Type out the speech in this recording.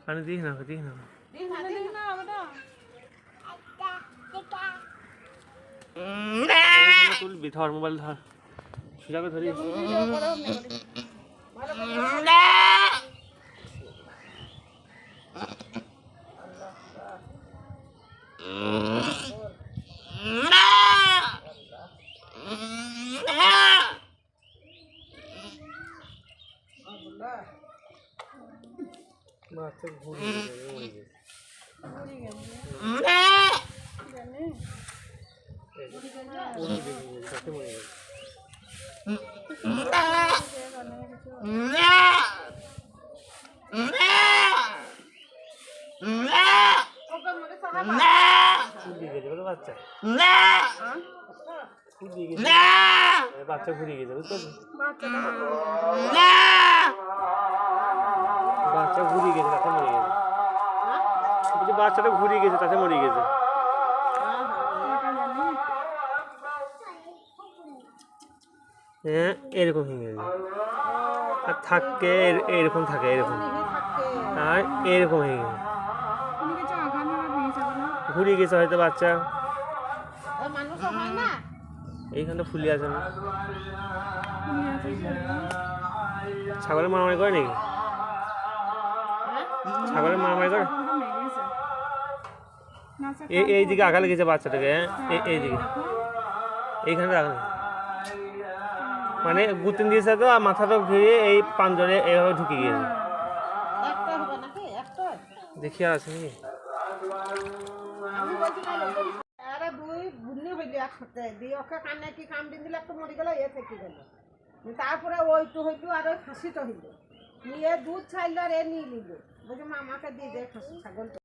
পানি দিস না তুলবি, ধর মোবাইল ধর, সোজা করে ধরিস। বাচ্চা ঘুরে বাচ্চা ঘুরিয়ে গেছে, বুঝতে পারছি বাচ্চা ঘুরিয়ে গেছে, তাতে মরে গেছে। বাচ্চাটা ঘুরিয়ে গেছে, তাতে মরে গেছে। হ্যাঁ, এরকম ভেঙে গেছে আর থাকে, এরকম থাকে, এরকম আর এরকম হয়ে গেছে, ঘুরিয়ে গেছে হয়তো বাচ্চা। এইখানটা ফুলি আছে না, ছাগলের মারামারি করে নাকি? ছাগলের মারামারি করে এইদিকে আঘালে গেছে বাচ্চাটাকে। এইদিকে এইখানে আঘালে মানে গুতিন দিয়েছে তো, আর মাথাটা ঘিরে এই পাঁচজনে এইভাবে ঢুকে গিয়েছে। দেখি আর আছে নাকি? তারপরে ওইটু হইলো আর ওই খাসিটা হইলো নিয়ে দুধ ছাইল আর এ নিয়ে নিল, বলছে মামাকে দিয়ে দেয় খাসি ছাগল।